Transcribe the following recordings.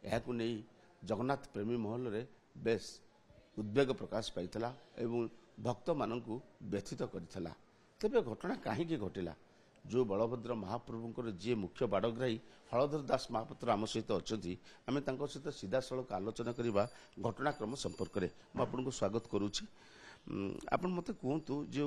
यह नहीं जगन्नाथ प्रेमी महल रे बेस उद्वेग प्रकाश पाइला एवं भक्त मानक व्यथित करथिला। तेबे घटना कहीं घटिला जो बलभद्र महाप्रभुंकर जी मुख्य बाड़ग्राही हलधर दास महापात्र आम सहित अच्छा आम सहित सीधा सड़क आलोचना करवा घटनाक्रम संपर्क में आपको स्वागत करुच्ची। आपण मत कहतु जो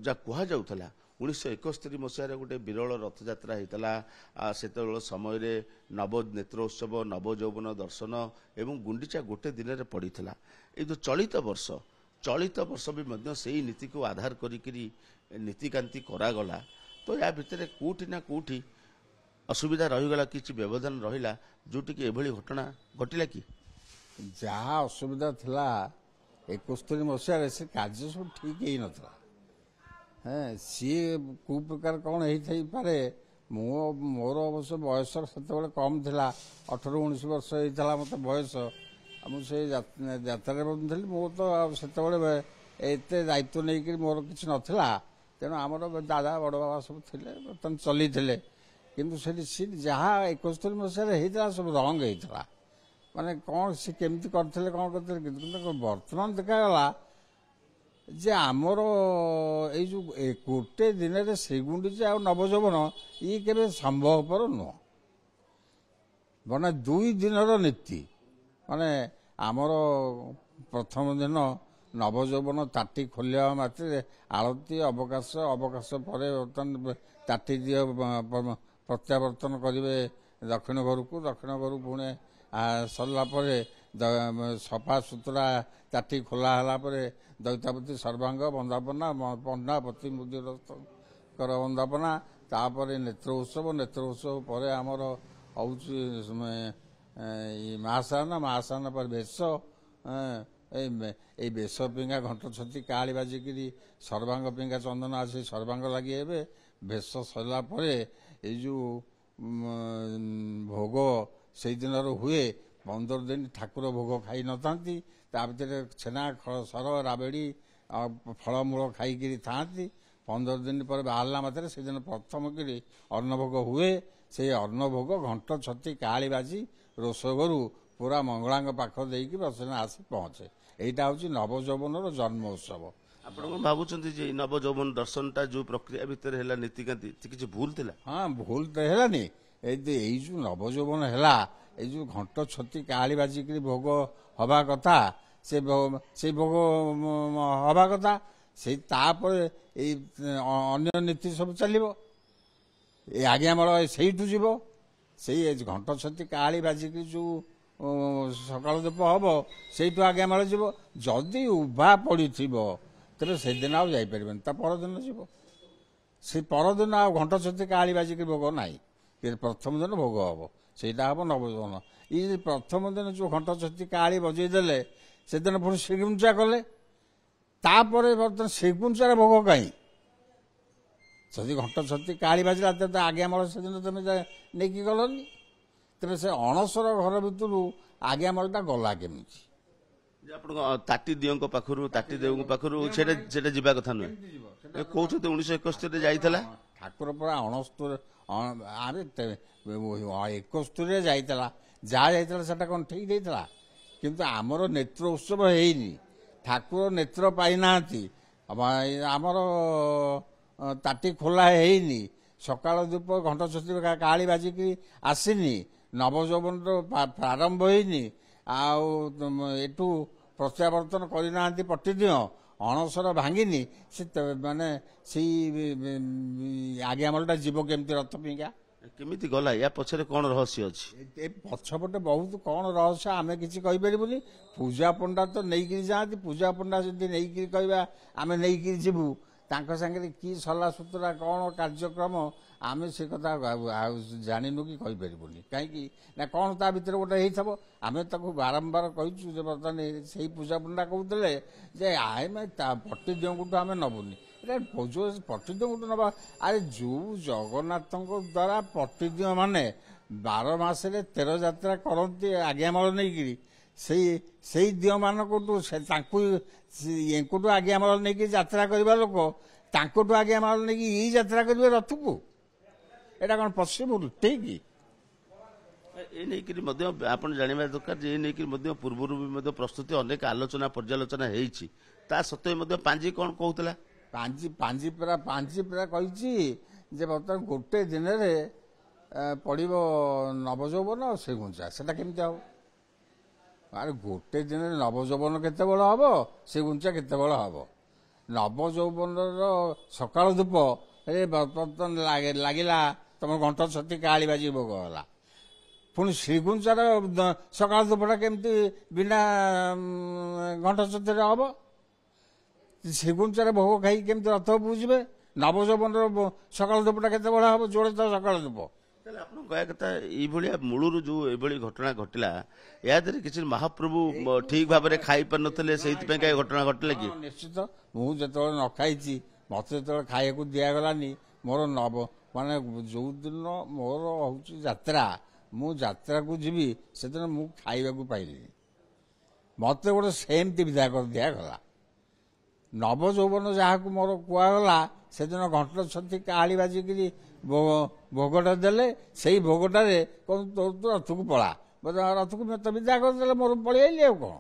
जा कह जाऊला 1971 मसीह गोटे विरल रथयात्रा होता से समय नव नेत्रोत्सव नव यौवन दर्शन एवं गुंडीचा गोटे दिन में पड़ा ये जो चलित वर्ष भी से नीति को आधार करी नीतिकांति करागला तो या भितर कोठी ना कोठी असुविधा रहीगला किसी व्यवधान रहा जोटि एभली घटना घटला कि जहाँ असुविधा थिला 71 मसीह से कार्य सब ठीक ही नथला। सी को प्रकार कौन पारे मोर अवश्य बयस से कम थिला 18-19 वर्ष होता मत बयस मुझे यात्रा थी मो तो से एत दायित्व नहीं मोर कि नाला तेणु आमर दादा बड़ बाबा सब थे बर्तमान चली थे कि जहाँ 71 मसीह होता सब रंग होता माने कौन सी केमती करते कौन करते बर्तमान देखागला जे आमर यो गोटे दिन में श्रीगुंडीचा आ नवयौवन ये केवे संभवपर नुह माने 2 दिन नीति माने आमर प्रथम दिन नवयौवन ताटी खोलिया मात्र आलती अवकाश पर बर्तमान ताटी दिए प्रत्यावर्तन करेंगे दक्षिण घर को पुणे सरला सफा सुतरा ताटी खोला दैतापति सर्वांग वंदापना पन्नापति मुदिर वंदापना तापर नेत्रोत्सव पर आमर हूँ महासाना पर बेश बेश पिंगा घंट छती काली बाजिकी सर्वांग पिंगा चंदन आसी सर्वांग लगे बेश सरला जो भोग से दिन हुए 15 दिन ठाकुर भोग खाई नता छेना सर राबेड़ी फलमूल खाई था 15 दिन पर बाहरला मात्र से दिन प्रथम कि अन्नभोग हुए से अन्नभोग घंट छती काली बाजी रोषगरु पूरा मंगला पाख देकी बसना आसी पहुंचे यहाँ हूँ नवयौवन जन्मोत्सव। आप भावुं नव यौवन दर्शन टा जो प्रक्रिया भितर है नीतिकांति किसी भूल थिला? हाँ भूल तो है जो नवयौवन है जो घंट छती काली बाजिकी भोग हवा कथा से भोग हवा कथा से अन्य नीति सब चलो आज्ञा मल से घंट छती काली बाजिकी जो सकाल दीप हम से आज्ञा मल जीव जदि उभा पड़ी तेरे से दिन आउ जापर परदिन जीव से परदिन आ घंट छती काली बाजिकी भोग ना प्रथम दिन भोग हम से हम नवयौवन ये प्रथम दिन जो घंट छती काली बजेदेले से दिन पुणी श्रीगुंचा कले बर्तमान श्रीगुंचार भोग कहीं जदि घंट छती काली बाजिला तो आज्ञा मल से दिन तुम नहीं गलनी तेरे से अणसर घर भितर आज्ञा मलटा गला केमी ताटी दियों पाखु ताटी देव पाखु जावा कथा नुहे कौन 1971 जाइला ठाकुर पूरा 69 71 जाइला जहाँ जाइला सेटा कौन ठीक देता किंतु आमर नेत्र उत्सव है ठाकुर नेत्र पाई ना आमर ताटी खोला है सकाल धूप घंट छती काली बाजिकी आसीनी नवयौवन तो प्रारंभ होनी आठू प्रत्यावर्तन करना पट्टिदिय अणसर भांगिनी से माने से आज्ञामलटा जीव केमती रथ पिंगा केमिति गला या पछरे कौन रहस्य अछि पछपटे बहुत कौन रहस्य आमे किछि कहि परिबुनी पूजा पंडा तो नहीं जाती पूजा पंडा जदि नहीं कहवा आमे नहीं जीवु तांको संगे की सला सूत्रा कौन कार्यक्रम आमे से कथा जानिनु कि कहि परिबुनी कहीं ना कौन ता भीतर गोटे होइथबो आमे ताको बारंबार कहिछु जे बर्तमान सेही पूजा पंडा कहउतले जे आमे पट्टी दियंकुटू आमे नबुनी पट्टी दियंकुटू नबा अरे जो जगन्नाथଙ୍କ द्वारा पट्टी दिय माने 12 मासरे 13 यात्रा करती आज्ञामल नहीं से दिय मानकटू एंकुटू आज्ञामल नहीं यात्रा करवा लोक तांकुटू आज्ञामल नहीं ये यात्रा करेंगे रथ को एटा कौन पॉसिबल ठीक ଏ ନେଇକରି ମଧ୍ୟ ଆପଣ ଜାଣିବା ଦରକାର ଯେ ଏ ନେଇକରି ମଧ୍ୟ ପୂର୍ବରୁ ବି ମଧ୍ୟ ପ୍ରସ୍ତୁତି ଅନେକ ଆଲୋଚନା ପର୍ଯ୍ୟାଲୋଚନା ହେଇଛି ତା ସତ୍ତ୍ୱେ ମଧ୍ୟ ପାଞ୍ଜି କ'ଣ କହୁଥିଲା ପାଞ୍ଜି ପରା କହିଛି ଯେ ବର୍ତ୍ତମାନ ଗୋଟେ ଦିନରେ ପଡ଼ିବ ନବଯୌବନ ଆଉ ଶ୍ରୀଗୁଞ୍ଜା ସେଟା କେମିତି ହବ ଆରେ ଗୋଟେ ଦିନରେ ନବଯୌବନ କେତେବେଳେ ହବ ଶ୍ରୀଗୁଞ୍ଜା କେତେବେଳେ ହବ ନବଯୌବନର ସକାଳ ଧୂପ ବର୍ତ୍ତମାନ ଲାଗିଲା ତମର ଘଣ୍ଟ ଛତି କାଳି ବାଜି ଭୋଗ ହେଲା ପୁଣି ଶ୍ରୀଗୁଞ୍ଜାର ସକାଳ ଧୂପଟା କେମିତି ବିନା ଘଣ୍ଟ ଛତିରେ ହବ ଶ୍ରୀଗୁଞ୍ଚାରେ ଭୋଗ ଖାଇକି କେମିତି ରଥକୁ ଯିବେ ନବଯୌବନର ସକାଳ ଧୂପଟା କେତେବେଳେ ହବ ଯୋଡ଼େ ତ ସକାଳ ଧୂପ ତାହେଲେ ଆପଣ କହିବା କଥା ଏଇଭଳିଆ ମୂଳରୁ ଯୋଉ ଏଭଳି ଘଟଣା ଘଟିଲା ଏହା ଦେହରେ କିଛି ମହାପ୍ରଭୁ ଠିକ ଭାବରେ ଖାଇପାରୁନଥିଲେ ସେଇଥିପାଇଁ କାହିଁ ଘଟଣା ଘଟିଲା କି ନିଶ୍ଚିତ ମୁଁ ଯେତେବେଳେ ନ ଖାଇଛି ମତେ ଯେତେବେଳେ ଖାଇବାକୁ ଦିଆଗଲାନି ମୋର ମାନେ ଯୋଉଦିନ ମୋର ହଉଛି ଯାତ୍ରା ମୁଁ ଯାତ୍ରାକୁ ଯିବି ସେଦିନ ମୁଁ ଖାଇବାକୁ ପାଇଲିନି ମତେ ଗୋଟେ ସେମିତି ବିଦା କରି ଦିଆଗଲା ନବଯୌବନ ଯାହାକୁ ମୋର କୁହାଗଲା ସେଦିନ ଘଣ୍ଟ ଛତି କାଳି ବାଜିକିରି ଭୋଗଟା ଦେଲେ ସେଇ ଭୋଗଟାରେ ତୁ ରଥକୁ ପଳା ରଥକୁ ମତେ ବିଦା କରିଦେଲେ ମୋର ପଳେଇ ଆଇଲି ଆଉ କ'ଣ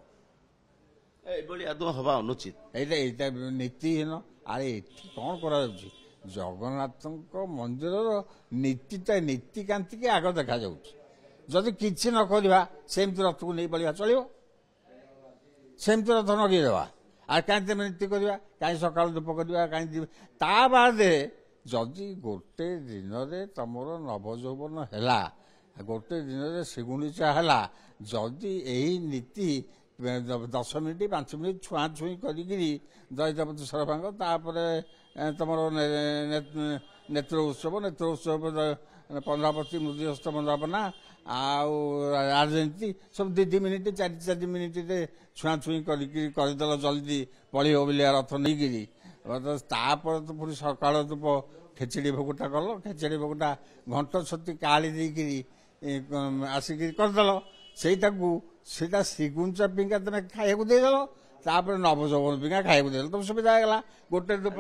ଏଭଳି ଆଦୌ ହବା ଅନୁଚିତ ଏଇଟା ନୀତିହୀନ ଆରେ ଏଠି କ'ଣ କରାଯାଉଛି ଜଗନ୍ନାଥଙ୍କ ମନ୍ଦିରର ନୀତିକାନ୍ତିକି ଆଗ ଦେଖାଯାଉଛି ଯଦି କିଛି ନ କରିବା ସେମିତି ରଥକୁ ନେଇ ପଳିବା ଚଳିବ ସେମିତି ରଥ ନଗେଇଦେବା ଆଉ କାହିଁକି ଆମେ ନୀତି କରିବା କାହିଁ ସକାଳୁ ଧୂପ କରିବା କାହିଁକି ତା ବାଦେ ଯଦି ଗୋଟେ ଦିନରେ ତମର ନବଯୌବନ ହେଲା ଗୋଟେ ଦିନରେ ଶ୍ରୀଗୁଣ୍ଡିଚା ହେଲା ଯଦି ଏହି ନୀତି 10 ମିନିଟ୍ 5 ମିନିଟ୍ ଛୁଆଁଛୁଇଁ କରିକିରି ଦଇତାପତି ସରଭାଙ୍ଗ ତାପରେ ତମର ନେତ୍ର ଉତ୍ସବ 15 ମୃଦୁହସ୍ତ ବନ୍ଦାପନା ଆଉ ରାଜନୀତି ସବୁ 2 ମିନିଟ୍ 4 ମିନିଟ୍ରେ ଛୁଆଁଛୁଇଁ କରିକିରି କରିଦେଲ ଜଲ୍ଦି ପଳିବ ବୋଲି ରଥ ନେଇକିରି ତାପରେ ତ ପୁଣି ସକାଳ ଧୂପ ଖେଚେଡ଼ି ଭୋଗଟା କଲ ଖେଚେଡ଼ି ଭୋଗଟା ଘଣ୍ଟ ଛତି କାଳି ଦେଇକିରି ଆସିକିରି କରିଦେଲ ସେଇଟା ଶ୍ରୀଗୁଞ୍ଜା ପିଙ୍କା ତମେ ଖାଇବାକୁ ଦେଇଦେଲ ତାପରେ ନବଯୌବନ ପିଙ୍କା ଖାଇବାକୁ ଦେଇଦେଲ ତମ ସୁବିଧା ହେଇଗଲା ଗୋଟେ ଧୂପ